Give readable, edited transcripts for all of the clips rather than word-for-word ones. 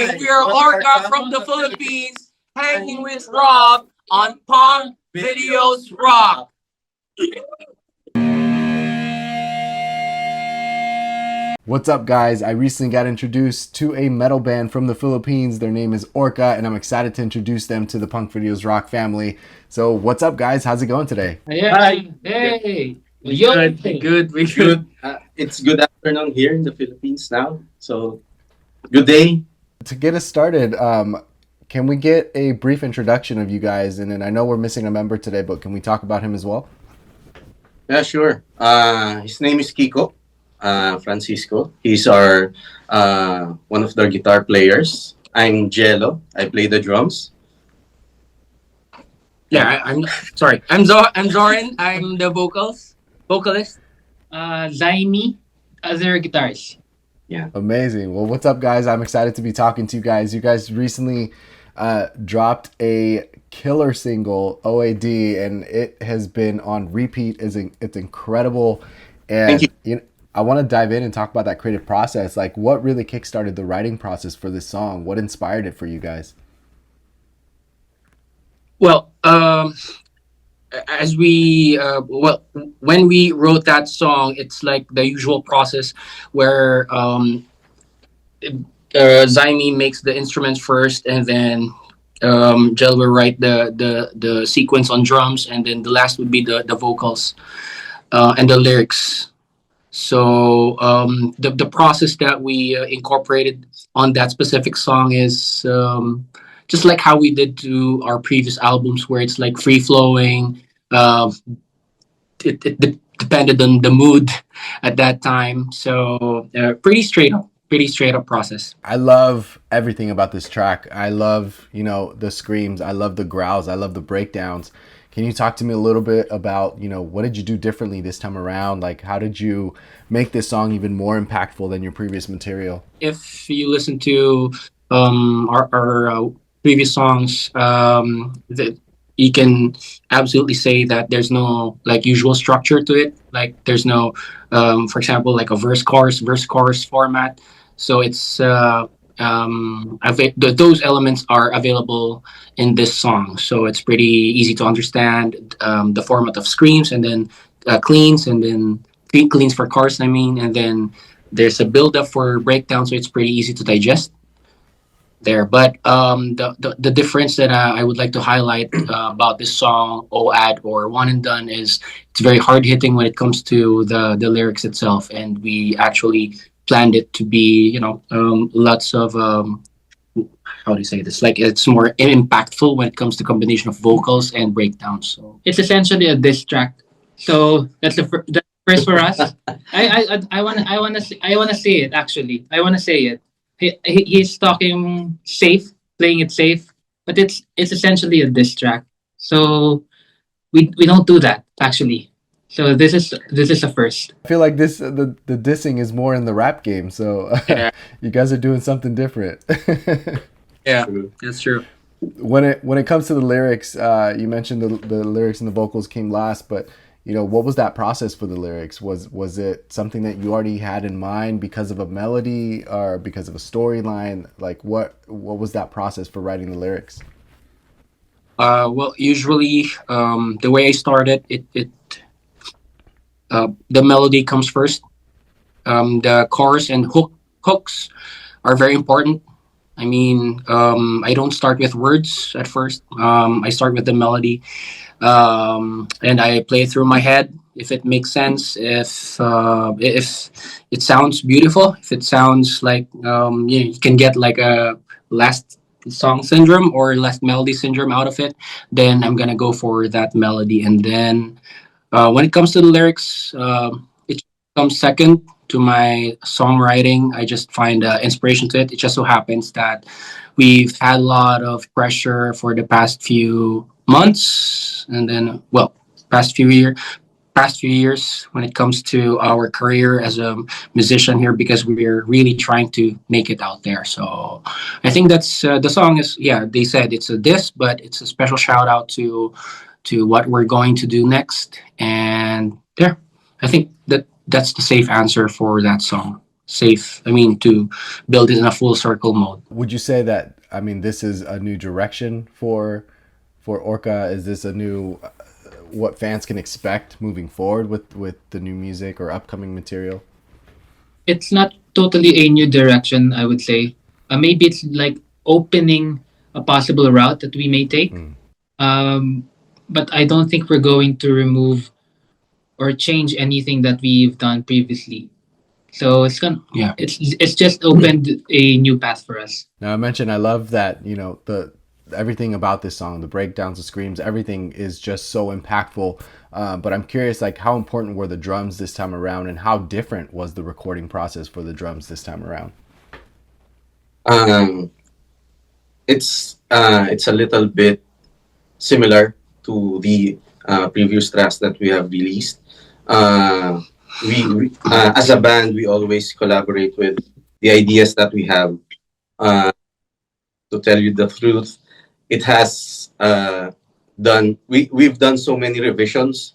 Hi, we're ORCA from the Philippines, hanging with Rob on Punkvideosrock. What's up, guys? I recently got introduced to a metal band from the Philippines. Their name is ORCA, and I'm excited to introduce them to the Punkvideosrock family. So what's up, guys? How's it going today? Hi. Hey. We good. It's good afternoon here in the Philippines now. So, good day. To get us started, can we get a brief introduction of you guys? And then I know we're missing a member today, but can we talk about him as well? Yeah, sure. His name is Kiko, Francisco. He's our one of their guitar players. I'm Jello. I play the drums. Yeah, I'm sorry. I'm Zoran. I'm the vocalist. Zaimi, other guitars. Amazing. Well, what's up, guys? I'm excited to be talking to you guys. You guys recently dropped a killer single, OAD, and it has been on repeat. It's incredible. And Thank you. I want to dive in and talk about that creative process. Like, what really kickstarted the writing process for this song? What inspired it for you guys? Well, when we wrote that song, it's like the usual process where Zaimi makes the instruments first, and then Jel will write the sequence on drums, and then the last would be the vocals and the lyrics. So the process that we incorporated on that specific song is just like how we did to our previous albums, where it's like free flowing. It depended on the mood at that time. So pretty straight up process. I love everything about this track. I love, the screams. I love the growls. I love the breakdowns. Can you talk to me a little bit about, what did you do differently this time around? Like, how did you make this song even more impactful than your previous material? If you listen to our previous songs, that you can absolutely say that there's no like usual structure to it. Like there's no, for example, like a verse chorus format. So it's those elements are available in this song. So it's pretty easy to understand the format of screams, and then cleans, and then cleans for chorus. And then there's a build up for breakdown. So it's pretty easy to digest there. But the difference that I would like to highlight about this song, OAD, or One and Done, is it's very hard hitting when it comes to the lyrics itself, and we actually planned it to be lots of how do you say this, like it's more impactful when it comes to combination of vocals and breakdowns. So It's essentially a diss track. So that's the first for us. I wanna say it actually. I wanna say it. He's talking safe, playing it safe, but it's essentially a diss track. So we don't do that actually. So this is a first. I feel like the dissing is more in the rap game. So Yeah. you guys are doing something different. yeah, that's true. When it comes to the lyrics, you mentioned the lyrics and the vocals came last, but what was that process for the lyrics? Was it something that you already had in mind because of a melody or because of a storyline? Like what was that process for writing the lyrics? Well, usually the way I started the melody comes first. The chorus and hooks are very important. I mean, I don't start with words at first. I start with the melody, and I play it through my head. If it makes sense, if it sounds beautiful, if it sounds like you can get like a last song syndrome or last melody syndrome out of it, then I'm gonna go for that melody. And then when it comes to the lyrics, it comes second to my songwriting. I just find inspiration to it. It just so happens that we've had a lot of pressure for the past few months, and then past few years when it comes to our career as a musician here, because we're really trying to make it out there. So I think that's the song is, they said it's a diss, but it's a special shout out to what we're going to do next. And I think that's the safe answer for that song. safe. I mean, to build it in a full circle mode. Would you say that, I mean, this is a new direction for ORCA? Is this a new what fans can expect moving forward with the new music or upcoming material? It's not totally a new direction, I would say. Maybe it's like opening a possible route that we may take. Um, but I don't think we're going to remove or change anything that we've done previously. So Yeah. it's just opened a new path for us. Now I mentioned I love that, you know, the everything about this song, the breakdowns, the screams, everything is just so impactful. But I'm curious, like, how important were the drums this time around, and how different was the recording process for the drums this time around? Um, it's a little bit similar to the previous tracks that we have released. Uh, as a band, we always collaborate with the ideas that we have. Uh, to tell you the truth, it has we've done so many revisions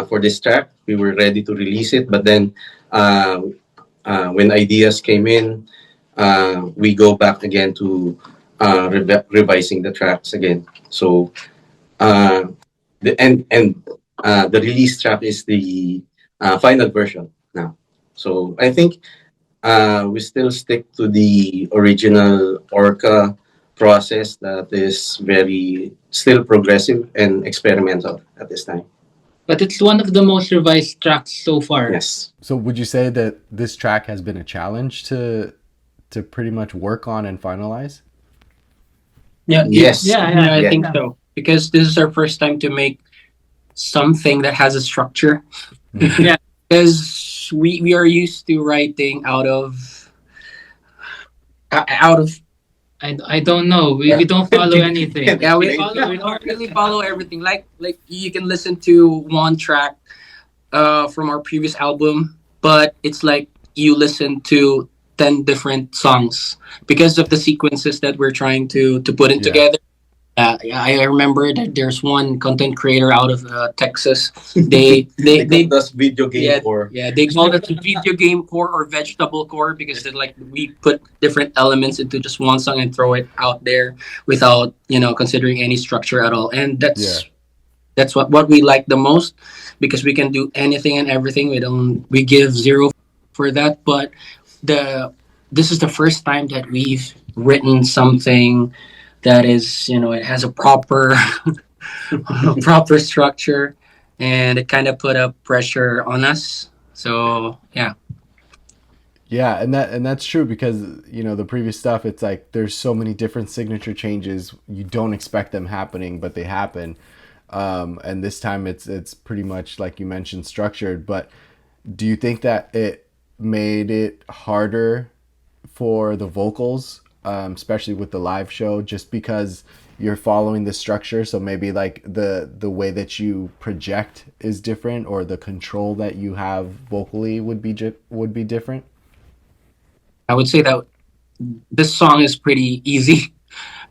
for this track. We were ready to release it, but then uh, when ideas came in, we go back again to revising the tracks again. So uh, the release track is the final version now. So I think we still stick to the original ORCA process that is very still progressive and experimental at this time. But it's one of the most revised tracks so far. Yes. So would you say that this track has been a challenge to pretty much work on and finalize? Yeah. Yes. I Yeah. think so, because this is our first time to make something that has a structure. Yeah. Because we are used to writing out of I don't know. We don't follow anything. yeah, we Explain. don't really follow everything. Like you can listen to one track from our previous album, but it's like you listen to 10 different songs because of the sequences that we're trying to put in Yeah. together. Yeah, I remember that there's one content creator out of Texas. They They does video game yeah, or they call it video game core or vegetable core, because they're like, we put different elements into just one song and throw it out there without, considering any structure at all. And that's what we like the most, because we can do anything and everything. We give zero for that. But this is the first time that we've written something that is, it has a proper proper structure, and it kind of put a pressure on us. So yeah. Yeah, and that's true, because the previous stuff, it's like there's so many different signature changes, you don't expect them happening, but they happen. And this time it's pretty much like you mentioned, structured. But do you think that it made it harder for the vocals, especially with the live show, just because you're following the structure? So maybe like the way that you project is different, or the control that you have vocally would be different. I would say that this song is pretty easy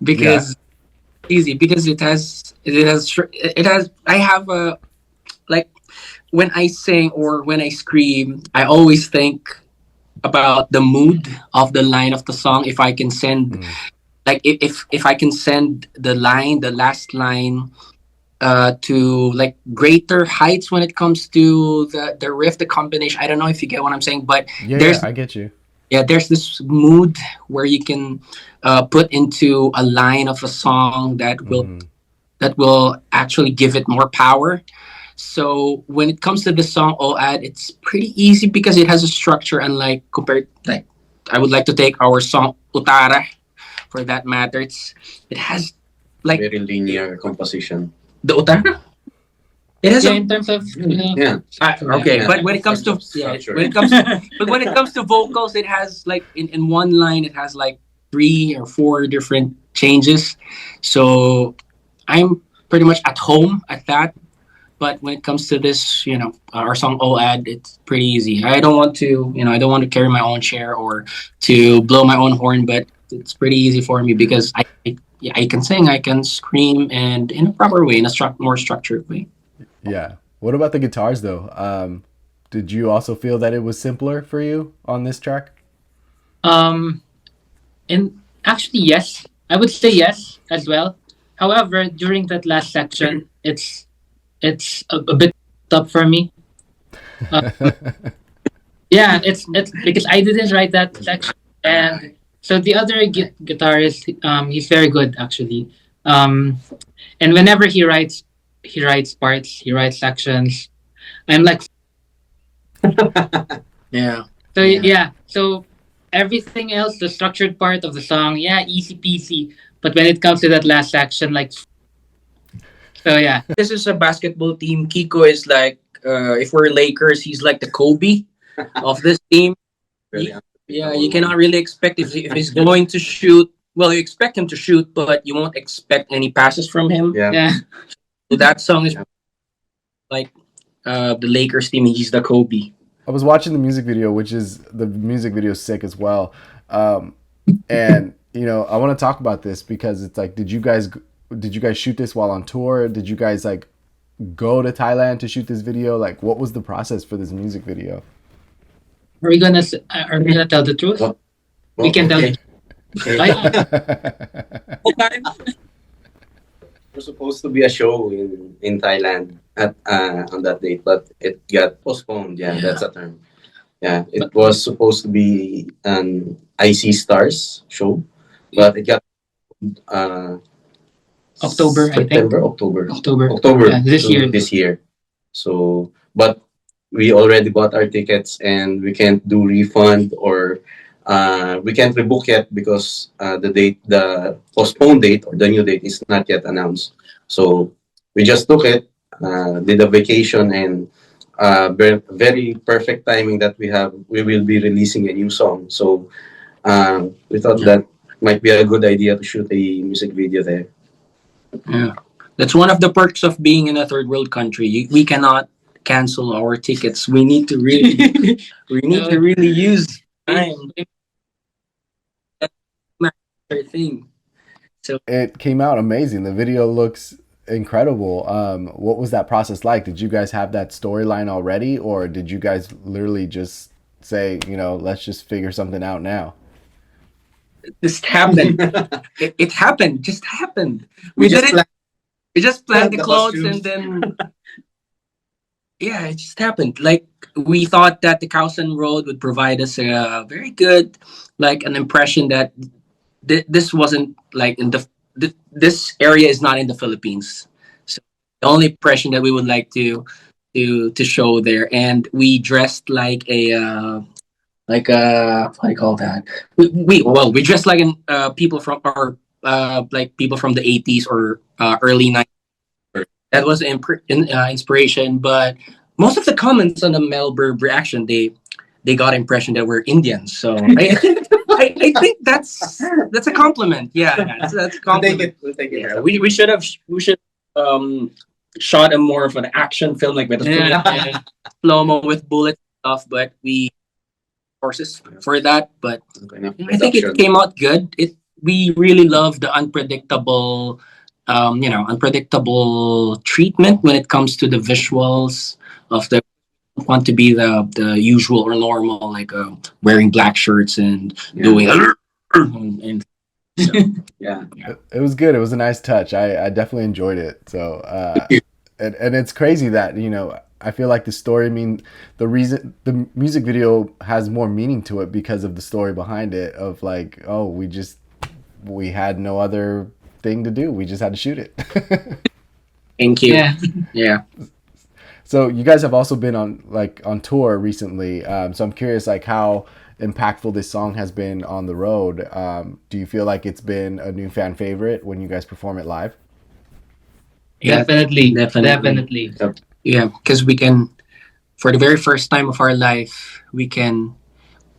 because I have a, like, when I sing or when I scream, I always think about the mood of the line of the song. If I can send like if I can send the last line to like greater heights when it comes to the riff, the combination. I don't know if you get what I'm saying, but Yeah, I get you. there's this mood where you can put into a line of a song that will actually give it more power. So when it comes to the song OAD, it's pretty easy because it has a structure, unlike compared, like, I would like to take our song Utara for that matter. It has like very linear composition. the Utara. It has in terms of Yeah. okay, Yeah. but when it comes to Structure. when it comes to vocals, it has like in one line it has like 3 or 4 different changes. So I'm pretty much at home at that. But when it comes to this, our song OAD, it's pretty easy. I don't want to carry my own chair or to blow my own horn, but it's pretty easy for me because I can sing, I can scream, and in a proper way, in a more structured way. Yeah. What about the guitars though? Did you also feel that it was simpler for you on this track? Um, and actually, yes, I would say yes as well. However, during that last section, it's a bit tough for me. Yeah, it's because I didn't write that section, and so the other guitarist, he's very good actually. Um, and whenever he writes parts, he writes sections. I'm like, Yeah. so Yeah. yeah, so everything else, the structured part of the song, yeah, easy peasy. But when it comes to that last section, like, so yeah, This is a basketball team. Kiko is like, if we're Lakers, he's like the Kobe of this team. Really Yeah, you cannot really expect if he's going to shoot. Well, you expect him to shoot, but you won't expect any passes from him. Yeah. yeah, So that song is like the Lakers team. He's the Kobe. I was watching the music video, which is the music video is sick as well. And you know, I want to talk about this because it's like, did you guys shoot this while on tour? Did you guys like go to Thailand to shoot this video? Like, what was the process for this music video? are we gonna tell the truth? Well, We can tell. okay. The, Was supposed to be a show in Thailand at on that date, but it got postponed. Yeah, that's a term. Yeah, it was supposed to be an IC Stars show, but it got October, I think. September, October, Yeah, this year. So, but we already bought our tickets, and we can't do refund or we can't rebook yet because the postponed date or the new date is not yet announced. So we just took it, did a vacation, and very, very perfect timing that we will be releasing a new song. So we thought that might be a good idea to shoot a music video there. Yeah, that's one of the perks of being in a third world country. We cannot cancel our tickets. We need to really, use time. That's another thing. So It came out amazing. The video looks incredible. What was that process like? Did you guys have that storyline already, or did you guys literally just say, you know, let's just figure something out now? this happened. It happened. Just happened. We We just didn't. We just planned the the clothes costumes. and then yeah, it just happened. Like we thought that the Kausan Road would provide us a very good, like an impression that this wasn't like in this area is not in the Philippines. So the only impression that we would like to show there, and we dressed like a what do you call that? We dressed like people from our like people from the 80s or early 90s. That was inspiration, but most of the comments on the Melbourne reaction, they got impression that we're Indians. So I think that's a compliment. Yeah, that's a We'll take compliment. it. We'll take it. Yeah, we should um shot a more of an action film like with a yeah, slow mo with bullets stuff, but we courses for that. But I think it came out good. We really love the unpredictable, unpredictable treatment when it comes to the visuals of the want to be the usual or normal like wearing black shirts and doing and Yeah. It was good. It was a nice touch. I definitely enjoyed it. So, and it's crazy that, you know, I feel like the story, the reason the music video has more meaning to it because of the story behind it of like, oh, we had no other thing to do. We just had to shoot it. thank you. yeah. Yeah. So you guys have also been on tour recently. So I'm curious, like, how impactful this song has been on the road. Do you feel like it's been a new fan favorite when you guys perform it live? Yeah, Definitely. yeah, because we can, for the very first time of our life, we can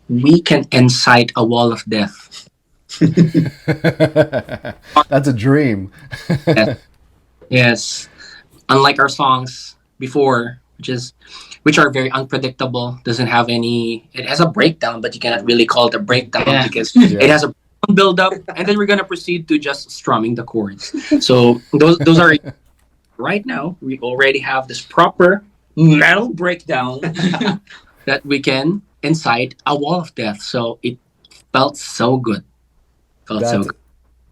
incite a wall of death. That's a dream. Yes, unlike our songs before, which are very unpredictable, doesn't have any. It has a breakdown, but you cannot really call it a breakdown Yeah. because Yeah. it has a build up, and then we're gonna proceed to just strumming the chords. So those are right now. We already have this proper metal breakdown. that we can incite a wall of death. So it felt so good. Felt so That's good.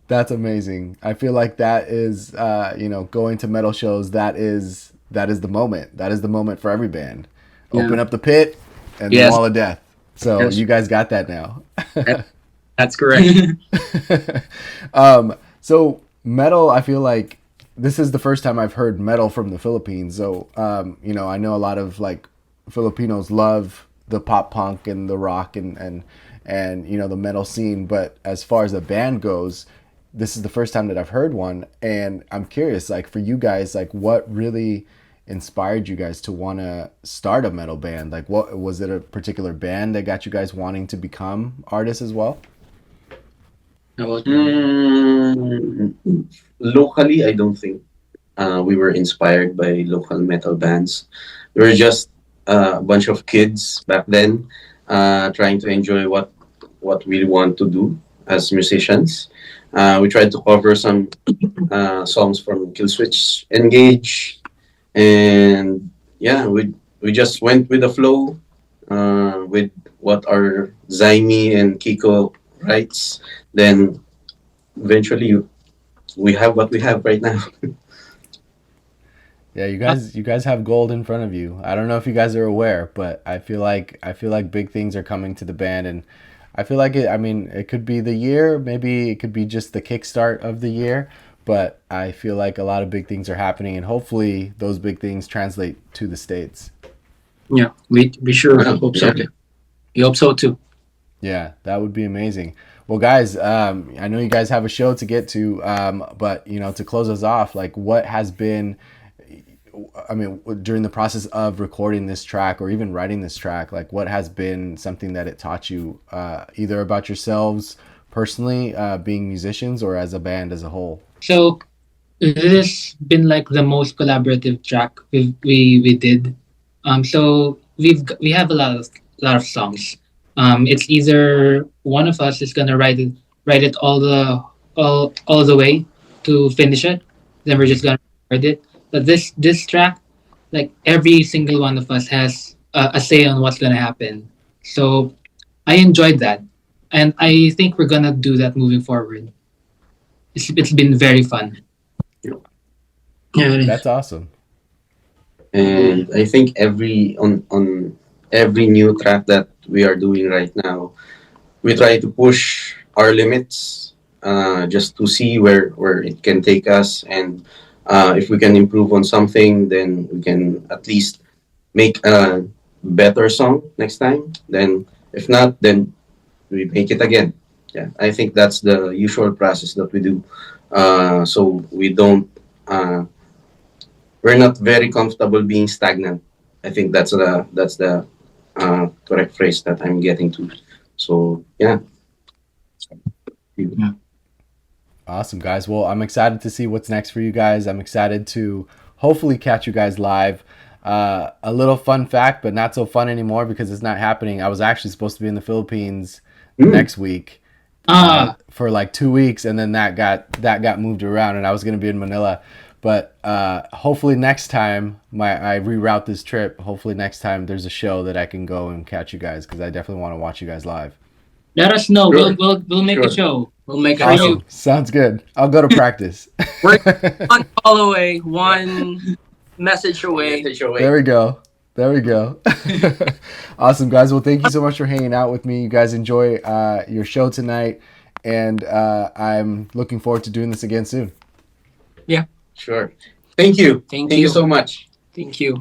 that's amazing. I feel like that is, going to metal shows. That is the moment. That is the moment for every band. Yeah. Open up the pit and the Yes. wall of death. So Yes. you guys got that now. That's correct. So metal, I feel like this is the first time I've heard metal from the Philippines. So, I know a lot of like Filipinos love the pop punk and the rock and the metal scene. But as far as a band goes, this is the first time that I've heard one, and I'm curious, like for you guys, like what really inspired you guys to want to start a metal band? Like, what was it? A particular band that got you guys wanting to become artists as well? How about you? Locally, I don't think we were inspired by local metal bands. We were just a bunch of kids back then, trying to enjoy what we want to do as musicians. We tried to cover some songs from Killswitch Engage, and yeah, we just went with the flow, with what our Zaimi and Kiko writes. Then eventually we have what we have right now. Yeah, you guys have gold in front of you. I don't know if you guys are aware, but I feel like big things are coming to the band, and I feel like it could be the year, maybe it could be just the kickstart of the year, but I feel like a lot of big things are happening, and hopefully those big things translate to the States. Yeah, we sure hope so. Yeah. We hope so too. Yeah, that would be amazing. Well, guys, I know you guys have a show to get to, but to close us off, like what has been, during the process of recording this track or even writing this track, like what has been something that it taught you, either about yourselves personally, being musicians, or as a band as a whole? So this has been like the most collaborative track we did. So we have a lot of songs. It's either one of us is gonna write it all the way to finish it. Then we're just gonna record it. But this track, like every single one of us has a say on what's gonna happen. So I enjoyed that, and I think we're gonna do that moving forward. It's been very fun. Yeah, it is. That's awesome. And I think on every new track that we are doing right now, we try to push our limits, just to see where it can take us, and if we can improve on something, then we can at least make a better song next time. Then if not, then we make it again. Yeah, I think that's the usual process that we do. So we don't. We're not very comfortable being stagnant. I think that's the correct phrase that I'm getting to. So yeah. Awesome, guys. Well, I'm excited to see what's next for you guys. I'm excited to hopefully catch you guys live. A little fun fact, but not so fun anymore because it's not happening. I was actually supposed to be in the Philippines next week, for like 2 weeks, and then that got moved around, and I was going to be in Manila. But hopefully next time I reroute this trip. Hopefully next time there's a show that I can go and catch you guys, because I definitely want to watch you guys live. Let us know. Sure. We'll make a Sure. show. We'll make it. Awesome. Sounds good. I'll go to practice. We're one call away, one message away. There we go. There we go. Awesome, guys. Well, thank you so much for hanging out with me. You guys enjoy your show tonight, and I'm looking forward to doing this again soon. Sure. Thank you. Thank Thank you you. so much. Thank you.